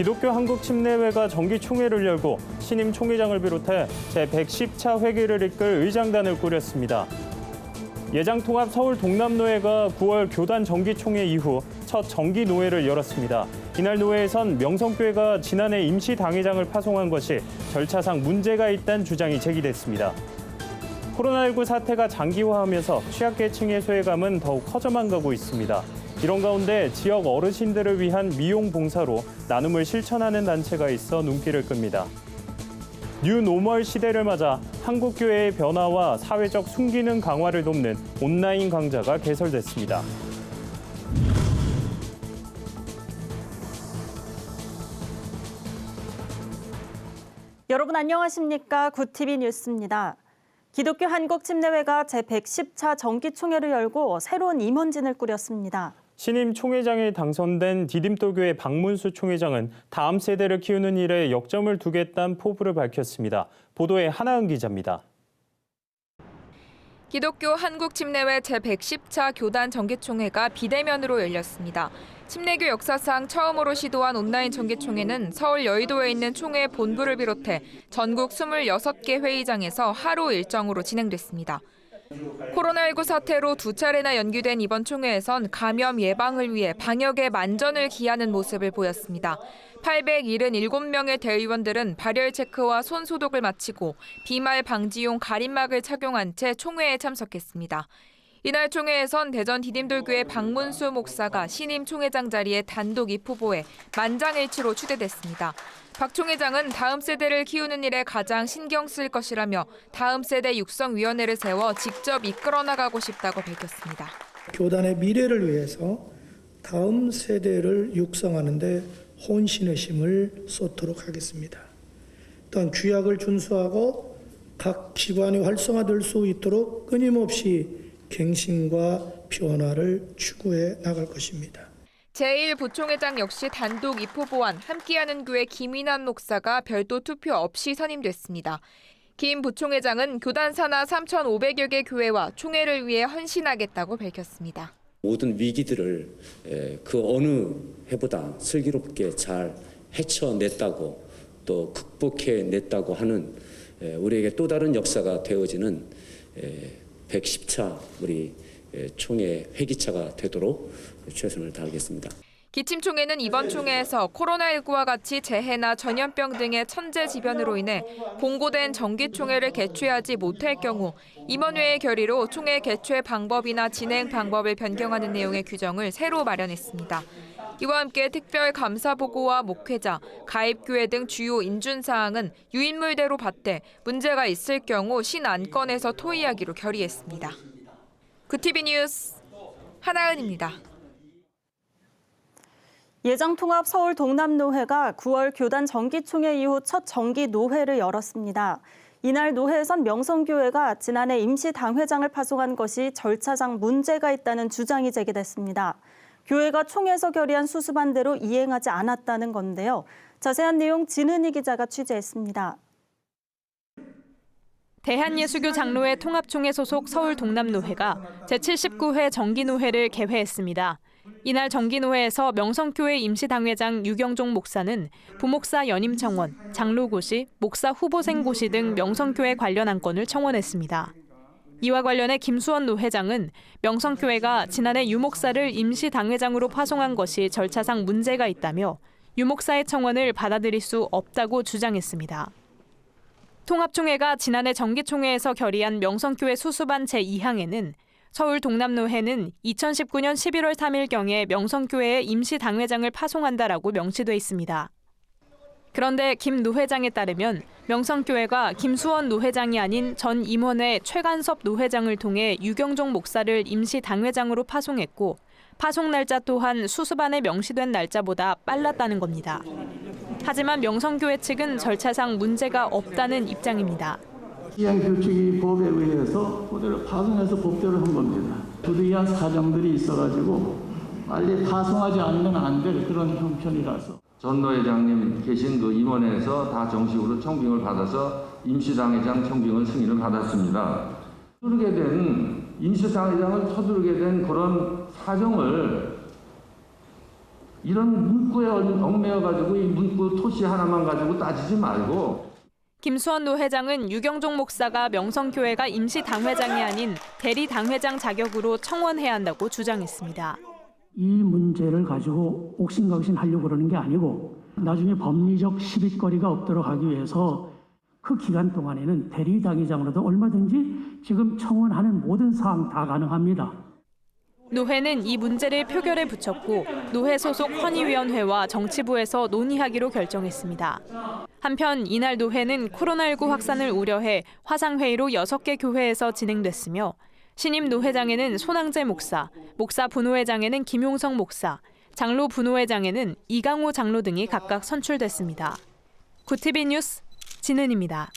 기독교 한국침례회가 정기총회를 열고 신임 총회장을 비롯해 제110차 회기를 이끌 의장단을 꾸렸습니다. 예장통합 서울 동남노회가 9월 교단 정기총회 이후 첫 정기노회를 열었습니다. 이날 노회에선 명성교회가 지난해 임시 당회장을 파송한 것이 절차상 문제가 있다는 주장이 제기됐습니다. 코로나19 사태가 장기화하면서 취약계층의 소외감은 더욱 커져만 가고 있습니다. 이런 가운데 지역 어르신들을 위한 미용 봉사로 나눔을 실천하는 단체가 있어 눈길을 끕니다. 뉴노멀 시대를 맞아 한국교회의 변화와 사회적 순기능 강화를 돕는 온라인 강좌가 개설됐습니다. 여러분 안녕하십니까? 굿TV 뉴스입니다. 기독교 한국침례회가 제110차 정기총회를 열고 새로운 임원진을 꾸렸습니다. 신임 총회장에 당선된 디딤돌교회 박문수 총회장은 다음 세대를 키우는 일에 역점을 두겠다는 포부를 밝혔습니다. 보도에 하나은 기자입니다. 기독교 한국침례회 제110차 교단 정기총회가 비대면으로 열렸습니다. 침례교 역사상 처음으로 시도한 온라인 정기총회는 서울 여의도에 있는 총회 본부를 비롯해 전국 26개 회의장에서 하루 일정으로 진행됐습니다. 코로나19 사태로 두 차례나 연기된 이번 총회에선 감염 예방을 위해 방역에 만전을 기하는 모습을 보였습니다. 877명의 대의원들은 발열 체크와 손 소독을 마치고 비말 방지용 가림막을 착용한 채 총회에 참석했습니다. 이날 총회에선 대전 디딤돌교회 박문수 목사가 신임 총회장 자리에 단독 입후보에 만장일치로 추대됐습니다. 박 총회장은 다음 세대를 키우는 일에 가장 신경 쓸 것이라며 다음 세대 육성위원회를 세워 직접 이끌어 나가고 싶다고 밝혔습니다. 교단의 미래를 위해서 다음 세대를 육성하는 데 혼신의 힘을 쏟도록 하겠습니다. 또한 규약을 준수하고 각 기관이 활성화될 수 있도록 끊임없이 갱신과 변화를 추구해 나갈 것입니다. 제1부총회장 역시 단독 입후보안 함께하는 교회 김인환 목사가 별도 투표 없이 선임됐습니다. 김 부총회장은 교단 산하 3,500여 개 교회와 총회를 위해 헌신하겠다고 밝혔습니다. 모든 위기들을 그 어느 해보다 슬기롭게 잘 헤쳐냈다고 또 극복해냈다고 하는 우리에게 또 다른 역사가 되어지는 110차 우리 총회 회기차가 되도록 최선을 다하겠습니다. 기침총회는 이번 총회에서 코로나19와 같이 재해나 전염병 등의 천재지변으로 인해 공고된 정기총회를 개최하지 못할 경우 임원회의 결의로 총회 개최 방법이나 진행 방법을 변경하는 내용의 규정을 새로 마련했습니다. 이와 함께 특별 감사보고와 목회자, 가입교회 등 주요 인준사항은 유인물대로 받되 문제가 있을 경우 신안건에서 토의하기로 결의했습니다. 굿TV 뉴스 하나은입니다. 예장통합 서울 동남노회가 9월 교단 정기총회 이후 첫 정기노회를 열었습니다. 이날 노회에선 명성교회가 지난해 임시 당회장을 파송한 것이 절차상 문제가 있다는 주장이 제기됐습니다. 교회가 총회에서 결의한 수수반대로 이행하지 않았다는 건데요. 자세한 내용 진은희 기자가 취재했습니다. 대한예수교 장로회 통합총회 소속 서울 동남노회가 제79회 정기노회를 개회했습니다. 이날 정기노회에서 명성교회 임시당회장 유경종 목사는 부목사 연임 청원, 장로고시, 목사 후보생 고시 등 명성교회 관련 안건을 청원했습니다. 이와 관련해 김수원 노회장은 명성교회가 지난해 유목사를 임시당회장으로 파송한 것이 절차상 문제가 있다며 유목사의 청원을 받아들일 수 없다고 주장했습니다. 통합총회가 지난해 정기총회에서 결의한 명성교회 수수반 제2항에는 서울 동남노회는 2019년 11월 3일경에 명성교회에 임시당회장을 파송한다라고 명시돼 있습니다. 그런데 김 노회장에 따르면 명성교회가 김수원 노회장이 아닌 전 임원회 최간섭 노회장을 통해 유경종 목사를 임시당회장으로 파송했고 파송 날짜 또한 수수반에 명시된 날짜보다 빨랐다는 겁니다. 하지만 명성교회 측은 절차상 문제가 없다는 입장입니다. 시행규칙이 법에 의해서 그대로 파송해서 법대로 한 겁니다. 부득이한 사정들이 있어가지고 빨리 파송하지 않으면 안 될 그런 형편이라서. 전노 회장님 계신 그 임원회에서 다 정식으로 청빙을 받아서 임시당회장 청빙을 승인을 받았습니다. 서두르게 된 임시당회장을 서두르게 된 그런 사정을 이런 문구에 얽매여가지고 이 문구 토시 하나만 가지고 따지지 말고 김수원 노회장은 유경종 목사가 명성교회가 임시 당회장이 아닌 대리 당회장 자격으로 청원해야 한다고 주장했습니다. 이 문제를 가지고 옥신각신하려고 그러는 게 아니고 나중에 법리적 시비거리가 없도록 하기 위해서 그 기간 동안에는 대리 당회장으로도 얼마든지 지금 청원하는 모든 사항 다 가능합니다. 노회는 이 문제를 표결에 붙였고 노회 소속 헌의위원회와 정치부에서 논의하기로 결정했습니다. 한편 이날 노회는 코로나19 확산을 우려해 화상회의로 6개 교회에서 진행됐으며 신임 노회장에는 손항제 목사, 목사 부노회장에는 김용성 목사, 장로 부노회장에는 이강호 장로 등이 각각 선출됐습니다. 구티비 뉴스 진은입니다.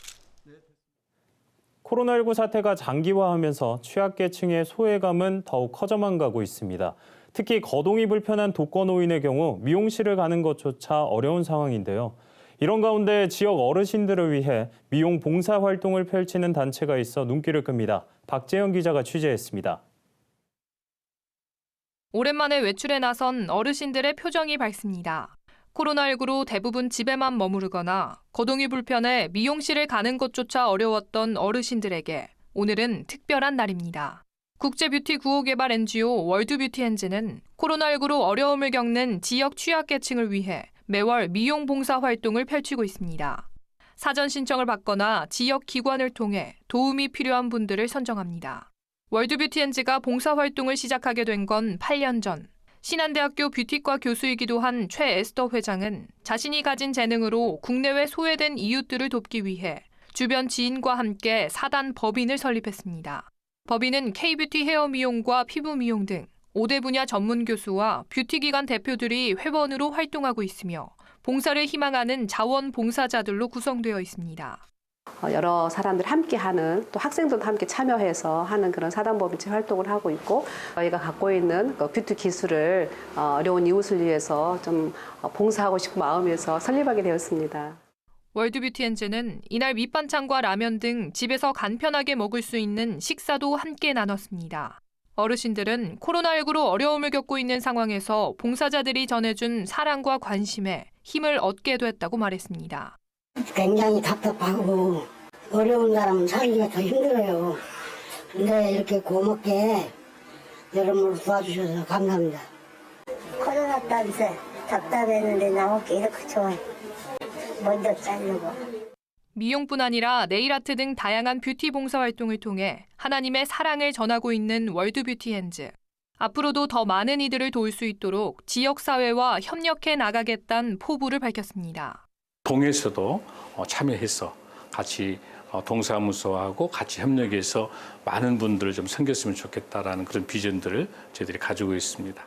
코로나19 사태가 장기화하면서 취약계층의 소외감은 더욱 커져만 가고 있습니다. 특히 거동이 불편한 독거노인의 경우 미용실을 가는 것조차 어려운 상황인데요. 이런 가운데 지역 어르신들을 위해 미용 봉사 활동을 펼치는 단체가 있어 눈길을 끕니다. 박재영 기자가 취재했습니다. 오랜만에 외출에 나선 어르신들의 표정이 밝습니다. 코로나19로 대부분 집에만 머무르거나 거동이 불편해 미용실을 가는 것조차 어려웠던 어르신들에게 오늘은 특별한 날입니다. 국제뷰티 구호개발 NGO 월드뷰티엔즈는 코로나19로 어려움을 겪는 지역 취약계층을 위해 매월 미용 봉사 활동을 펼치고 있습니다. 사전 신청을 받거나 지역 기관을 통해 도움이 필요한 분들을 선정합니다. 월드뷰티엔즈가 봉사 활동을 시작하게 된 건 8년 전. 신한대학교 뷰티과 교수이기도 한 최에스더 회장은 자신이 가진 재능으로 국내외 소외된 이웃들을 돕기 위해 주변 지인과 함께 사단 법인을 설립했습니다. 법인은 K뷰티 헤어 미용과 피부 미용 등 5대 분야 전문 교수와 뷰티기관 대표들이 회원으로 활동하고 있으며 봉사를 희망하는 자원봉사자들로 구성되어 있습니다. 여러 사람들 함께하는 또 학생들도 함께 참여해서 하는 그런 사단법인체 활동을 하고 있고 저희가 갖고 있는 뷰티 기술을 어려운 이웃을 위해서 좀 봉사하고 싶은 마음에서 설립하게 되었습니다. 월드뷰티엔즈는 이날 밑반찬과 라면 등 집에서 간편하게 먹을 수 있는 식사도 함께 나눴습니다. 어르신들은 코로나19로 어려움을 겪고 있는 상황에서 봉사자들이 전해준 사랑과 관심에 힘을 얻게 됐다고 말했습니다. 굉장히 답답하고 어려운 사람은 살기가 더 힘들어요. 근데 이렇게 고맙게 여러모로 도와주셔서 감사합니다. 코로나 때문에 답답했는데 나오기 이렇게 좋아요. 먼저 자르고. 미용뿐 아니라 네일아트 등 다양한 뷰티 봉사 활동을 통해 하나님의 사랑을 전하고 있는 월드뷰티엔즈. 앞으로도 더 많은 이들을 도울 수 있도록 지역사회와 협력해 나가겠다는 포부를 밝혔습니다. 동에서도 참여해서 같이 동사무소하고 같이 협력해서 많은 분들을 좀 섬겼으면 좋겠다라는 그런 비전들을 저희들이 가지고 있습니다.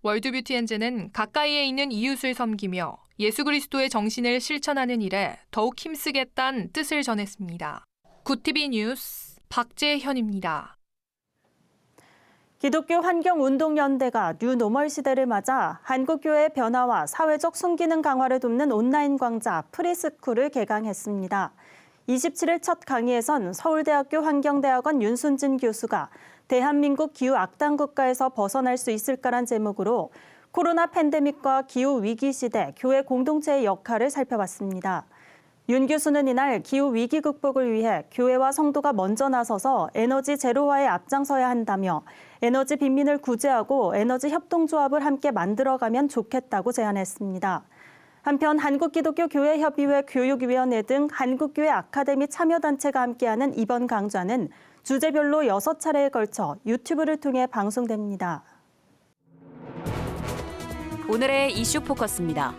월드뷰티엔즈는 가까이에 있는 이웃을 섬기며 예수 그리스도의 정신을 실천하는 일에 더욱 힘쓰겠다는 뜻을 전했습니다. 구티비 뉴스 박재현입니다. 기독교 환경운동연대가 뉴노멀 시대를 맞아 한국교회의 변화와 사회적 순기능 강화를 돕는 온라인 강좌 프리스쿨을 개강했습니다. 27일 첫 강의에선 서울대학교 환경대학원 윤순진 교수가 대한민국 기후 악당 국가에서 벗어날 수 있을까란 제목으로 코로나 팬데믹과 기후 위기 시대 교회 공동체의 역할을 살펴봤습니다. 윤 교수는 이날 기후 위기 극복을 위해 교회와 성도가 먼저 나서서 에너지 제로화에 앞장서야 한다며 에너지 빈민을 구제하고 에너지 협동조합을 함께 만들어가면 좋겠다고 제안했습니다. 한편 한국기독교교회협의회 교육위원회 등 한국교회 아카데미 참여단체가 함께하는 이번 강좌는 주제별로 6차례에 걸쳐 유튜브를 통해 방송됩니다. 오늘의 이슈 포커스입니다.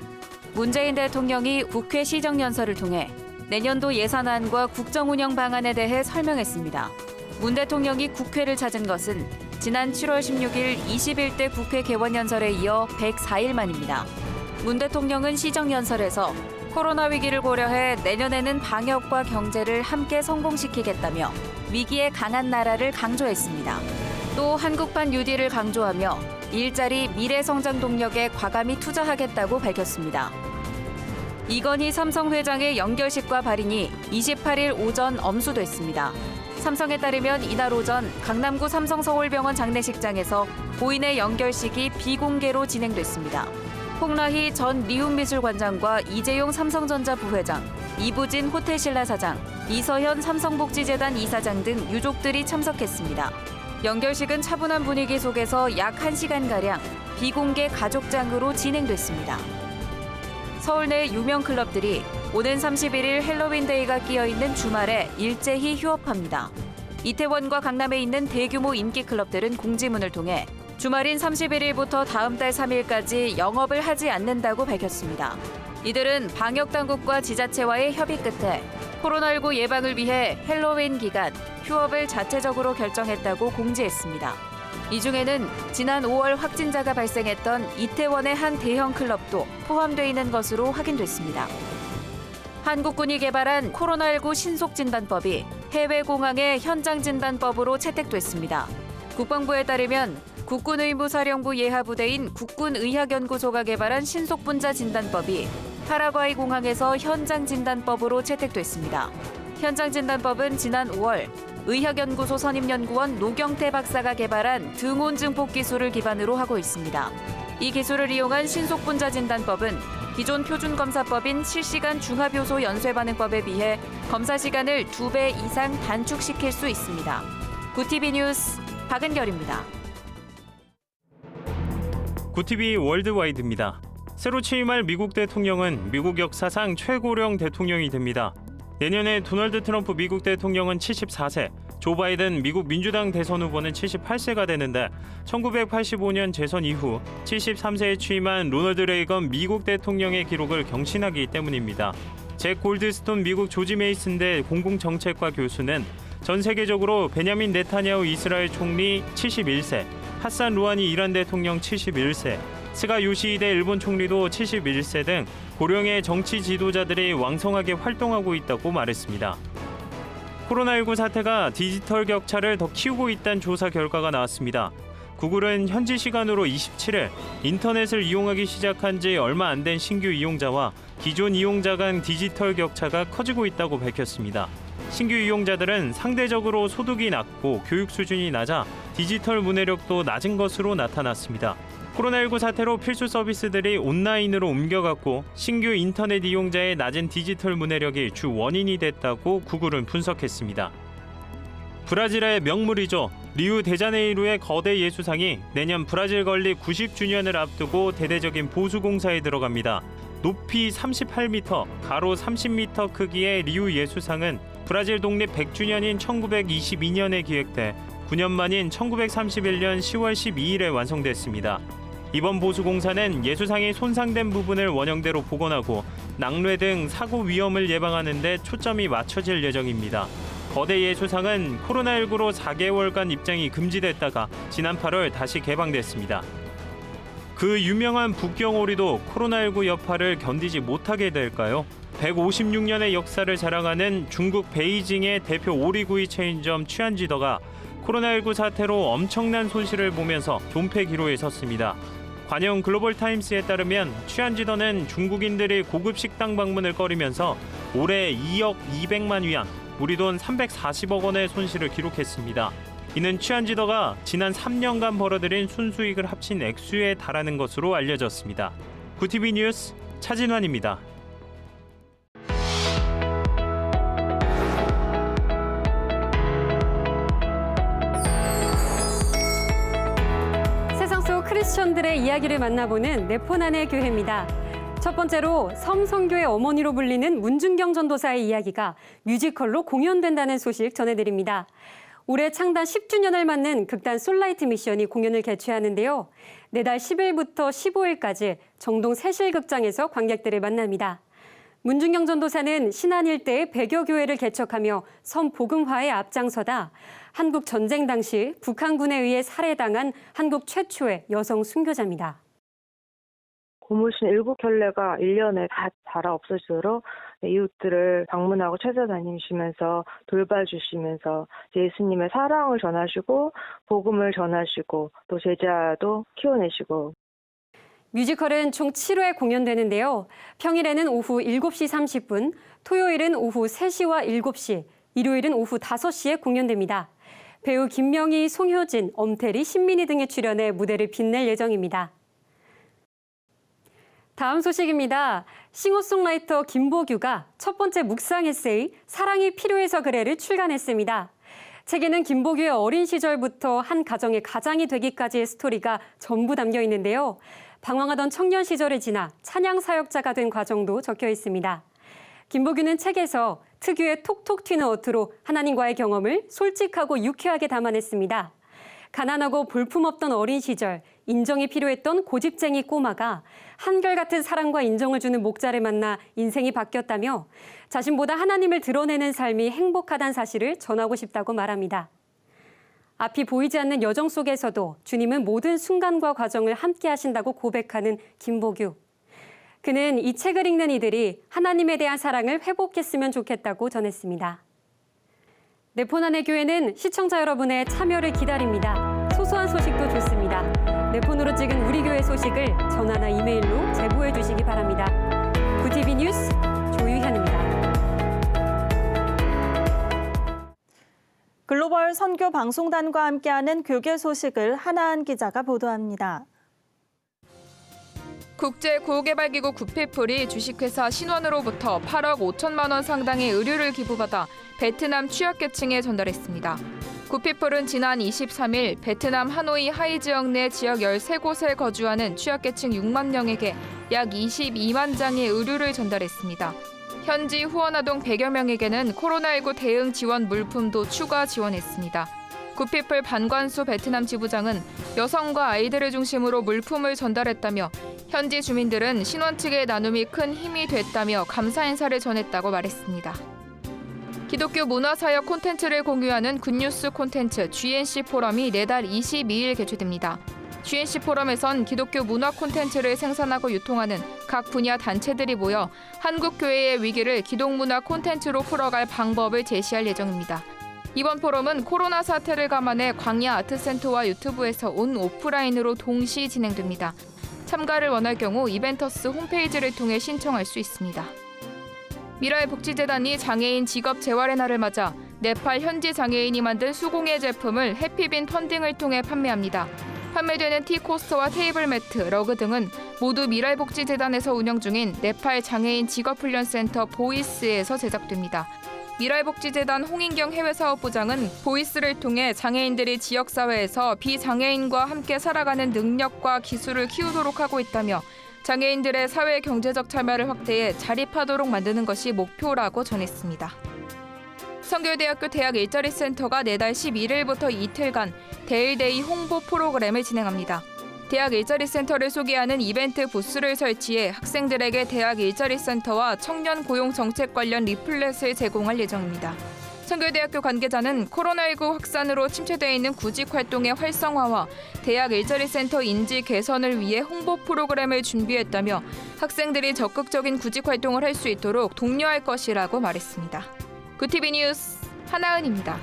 문재인 대통령이 국회 시정연설을 통해 내년도 예산안과 국정운영 방안에 대해 설명했습니다. 문 대통령이 국회를 찾은 것은 지난 7월 16일 21대 국회 개원연설에 이어 104일 만입니다. 문 대통령은 시정연설에서 코로나 위기를 고려해 내년에는 방역과 경제를 함께 성공시키겠다며 위기에 강한 나라를 강조했습니다. 또 한국판 뉴딜을 강조하며 일자리 미래 성장 동력에 과감히 투자하겠다고 밝혔습니다. 이건희 삼성 회장의 연결식과 발인이 28일 오전 엄수됐습니다. 삼성에 따르면 이날 오전 강남구 삼성서울병원 장례식장에서 고인의 연결식이 비공개로 진행됐습니다. 홍라희 전 리움미술관장과 이재용 삼성전자 부회장, 이부진 호텔신라 사장, 이서현 삼성복지재단 이사장 등 유족들이 참석했습니다. 연결식은 차분한 분위기 속에서 약 1시간가량 비공개 가족장으로 진행됐습니다. 서울 내 유명 클럽들이 오는 31일 헬로윈데이가 끼어있는 주말에 일제히 휴업합니다. 이태원과 강남에 있는 대규모 인기 클럽들은 공지문을 통해 주말인 31일부터 다음 달 3일까지 영업을 하지 않는다고 밝혔습니다. 이들은 방역당국과 지자체와의 협의 끝에 코로나19 예방을 위해 헬로윈 기간 휴업을 자체적으로 결정했다고 공지했습니다. 이 중에는 지난 5월 확진자가 발생했던 이태원의 한 대형 클럽도 포함돼 있는 것으로 확인됐습니다. 한국군이 개발한 코로나19 신속진단법이 해외공항의 현장진단법으로 채택됐습니다. 국방부에 따르면 국군의무사령부 예하부대인 국군의학연구소가 개발한 신속분자진단법이 파라과이 공항에서 현장진단법으로 채택됐습니다. 현장진단법은 지난 5월 의학연구소 선임연구원 노경태 박사가 개발한 등온 증폭 기술을 기반으로 하고 있습니다. 이 기술을 이용한 신속분자진단법은 기존 표준검사법인 실시간 중합요소 연쇄반응법에 비해 검사 시간을 2배 이상 단축시킬 수 있습니다. 구TV 뉴스 박은결입니다. 구TV 월드와이드입니다. 새로 취임할 미국 대통령은 미국 역사상 최고령 대통령이 됩니다. 내년에 도널드 트럼프 미국 대통령은 74세, 조 바이든 미국 민주당 대선 후보는 78세가 되는데 1985년 재선 이후 73세에 취임한 로널드 레이건 미국 대통령의 기록을 경신하기 때문입니다. 잭 골드스톤 미국 조지 메이슨대 공공정책과 교수는 전 세계적으로 베냐민 네타냐후 이스라엘 총리 71세, 하산 루하니 이란 대통령 71세, 스가 요시히데 일본 총리도 71세 등 고령의 정치 지도자들이 왕성하게 활동하고 있다고 말했습니다. 코로나19 사태가 디지털 격차를 더 키우고 있다는 조사 결과가 나왔습니다. 구글은 현지 시간으로 27일 인터넷을 이용하기 시작한 지 얼마 안 된 신규 이용자와 기존 이용자 간 디지털 격차가 커지고 있다고 밝혔습니다. 신규 이용자들은 상대적으로 소득이 낮고 교육 수준이 낮아 디지털 문해력도 낮은 것으로 나타났습니다. 코로나19 사태로 필수 서비스들이 온라인으로 옮겨갔고 신규 인터넷 이용자의 낮은 디지털 문해력이 주 원인이 됐다고 구글은 분석했습니다. 브라질의 명물이죠. 리우 데자네이루의 거대 예수상이 내년 브라질 건립 90주년을 앞두고 대대적인 보수공사에 들어갑니다. 높이 38m, 가로 30m 크기의 리우 예수상은 브라질 독립 100주년인 1922년에 기획돼 9년 만인 1931년 10월 12일에 완성됐습니다. 이번 보수공사는 예수상이 손상된 부분을 원형대로 복원하고 낙뢰 등 사고 위험을 예방하는 데 초점이 맞춰질 예정입니다. 거대 예수상은 코로나19로 4개월간 입장이 금지됐다가 지난 8월 다시 개방됐습니다. 그 유명한 북경오리도 코로나19 여파를 견디지 못하게 될까요? 156년의 역사를 자랑하는 중국 베이징의 대표 오리구이 체인점 취안지더가 코로나19 사태로 엄청난 손실을 보면서 존폐 기로에 섰습니다. 관영 글로벌타임스에 따르면 취안지더는 중국인들이 고급 식당 방문을 꺼리면서 올해 2억 200만 위안, 우리 돈 340억 원의 손실을 기록했습니다. 이는 취안지더가 지난 3년간 벌어들인 순수익을 합친 액수에 달하는 것으로 알려졌습니다. 구TV 뉴스 차진환입니다. 세상 속 크리스천들의 이야기를 만나보는 네포난의 교회입니다. 첫 번째로 섬선교의 어머니로 불리는 문준경 전도사의 이야기가 뮤지컬로 공연된다는 소식 전해드립니다. 올해 창단 10주년을 맞는 극단 솔라이트 미션이 공연을 개최하는데요. 내달 10일부터 15일까지 정동 새실극장에서 관객들을 만납니다. 문준경 전도사는 신안 일대의 100여 교회를 개척하며 섬 복음화에 앞장서다 한국 전쟁 당시 북한군에 의해 살해당한 한국 최초의 여성 순교자입니다. 고무신 7켤레가 1년에 다 자라 없어지도록 이웃들을 방문하고 찾아다니시면서 돌봐주시면서 예수님의 사랑을 전하시고 복음을 전하시고 또 제자도 키워내시고. 뮤지컬은 총 7회 공연되는데요. 평일에는 오후 7시 30분, 토요일은 오후 3시와 7시, 일요일은 오후 5시에 공연됩니다. 배우 김명희, 송효진, 엄태리, 신민희 등이 출연해 무대를 빛낼 예정입니다. 다음 소식입니다. 싱어송라이터 김보규가 첫 번째 묵상 에세이 사랑이 필요해서 그래를 출간했습니다. 책에는 김보규의 어린 시절부터 한 가정의 가장이 되기까지의 스토리가 전부 담겨 있는데요. 방황하던 청년 시절을 지나 찬양 사역자가 된 과정도 적혀 있습니다. 김보규는 책에서 특유의 톡톡 튀는 어투로 하나님과의 경험을 솔직하고 유쾌하게 담아냈습니다. 가난하고 볼품없던 어린 시절, 인정이 필요했던 고집쟁이 꼬마가 한결같은 사랑과 인정을 주는 목자를 만나 인생이 바뀌었다며 자신보다 하나님을 드러내는 삶이 행복하다는 사실을 전하고 싶다고 말합니다. 앞이 보이지 않는 여정 속에서도 주님은 모든 순간과 과정을 함께 하신다고 고백하는 김보규. 그는 이 책을 읽는 이들이 하나님에 대한 사랑을 회복했으면 좋겠다고 전했습니다. 네포난의 교회는 시청자 여러분의 참여를 기다립니다. 소소한 소식도 좋습니다. 네폰으로 찍은 우리 교회 소식을 전화나 이메일로 제보해 주시기 바랍니다. 구티비 뉴스 조유현입니다. 글로벌 선교 방송단과 함께하는 교계 소식을 하나은 기자가 보도합니다. 국제구호개발기구 구피플이 주식회사 신원으로부터 8억 5천만 원 상당의 의류를 기부받아 베트남 취약계층에 전달했습니다. 구피플은 지난 23일 베트남 하노이 하이 지역 내 지역 13곳에 거주하는 취약계층 6만 명에게 약 22만 장의 의류를 전달했습니다. 현지 후원아동 100여 명에게는 코로나19 대응 지원 물품도 추가 지원했습니다. 구피플 반관수 베트남 지부장은 여성과 아이들을 중심으로 물품을 전달했다며 현지 주민들은 신원 측의 나눔이 큰 힘이 됐다며 감사 인사를 전했다고 말했습니다. 기독교 문화사역 콘텐츠를 공유하는 굿뉴스 콘텐츠 GNC 포럼이 내달 22일 개최됩니다. GNC 포럼에선 기독교 문화 콘텐츠를 생산하고 유통하는 각 분야 단체들이 모여 한국 교회의 위기를 기독문화 콘텐츠로 풀어갈 방법을 제시할 예정입니다. 이번 포럼은 코로나 사태를 감안해 광야 아트센터와 유튜브에서 온 오프라인으로 동시 진행됩니다. 참가를 원할 경우 이벤터스 홈페이지를 통해 신청할 수 있습니다. 미라의복지재단이 장애인 직업 재활의 날을 맞아 네팔 현지 장애인이 만든 수공예 제품을 해피빈 펀딩을 통해 판매합니다. 판매되는 티코스터와 테이블 매트, 러그 등은 모두 미라의복지재단에서 운영 중인 네팔 장애인 직업훈련센터 보이스에서 제작됩니다. 미라의복지재단 홍인경 해외사업부장은 보이스를 통해 장애인들이 지역사회에서 비장애인과 함께 살아가는 능력과 기술을 키우도록 하고 있다며 장애인들의 사회 경제적 참여를 확대해 자립하도록 만드는 것이 목표라고 전했습니다. 성결대학교 대학 일자리 센터가 내달 11일부터 이틀간 데일데이 홍보 프로그램을 진행합니다. 대학 일자리 센터를 소개하는 이벤트 부스를 설치해 학생들에게 대학 일자리 센터와 청년 고용 정책 관련 리플렛을 제공할 예정입니다. 성결대학교 관계자는 코로나19 확산으로 침체되어 있는 구직 활동의 활성화와 대학 일자리 센터 인지 개선을 위해 홍보 프로그램을 준비했다며 학생들이 적극적인 구직 활동을 할 수 있도록 독려할 것이라고 말했습니다. 구티비 뉴스 하나은입니다.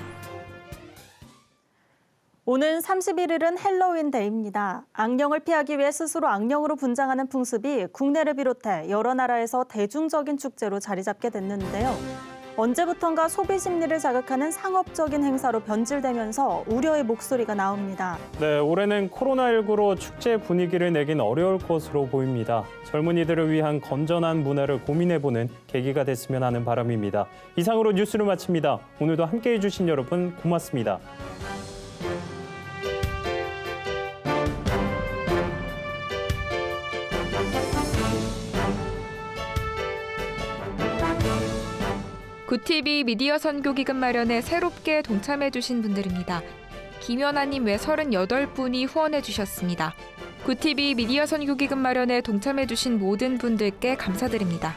오는 31일은 헬로윈 데이입니다. 악령을 피하기 위해 스스로 악령으로 분장하는 풍습이 국내를 비롯해 여러 나라에서 대중적인 축제로 자리 잡게 됐는데요. 언제부턴가 소비 심리를 자극하는 상업적인 행사로 변질되면서 우려의 목소리가 나옵니다. 네, 올해는 코로나19로 축제 분위기를 내긴 어려울 것으로 보입니다. 젊은이들을 위한 건전한 문화를 고민해보는 계기가 됐으면 하는 바람입니다. 이상으로 뉴스를 마칩니다. 오늘도 함께해 주신 여러분 고맙습니다. 구티비 미디어 선교 기금 마련에 새롭게 동참해 주신 분들입니다. 김연아님 외 38분이 후원해 주셨습니다. 구티비 미디어 선교 기금 마련에 동참해 주신 모든 분들께 감사드립니다.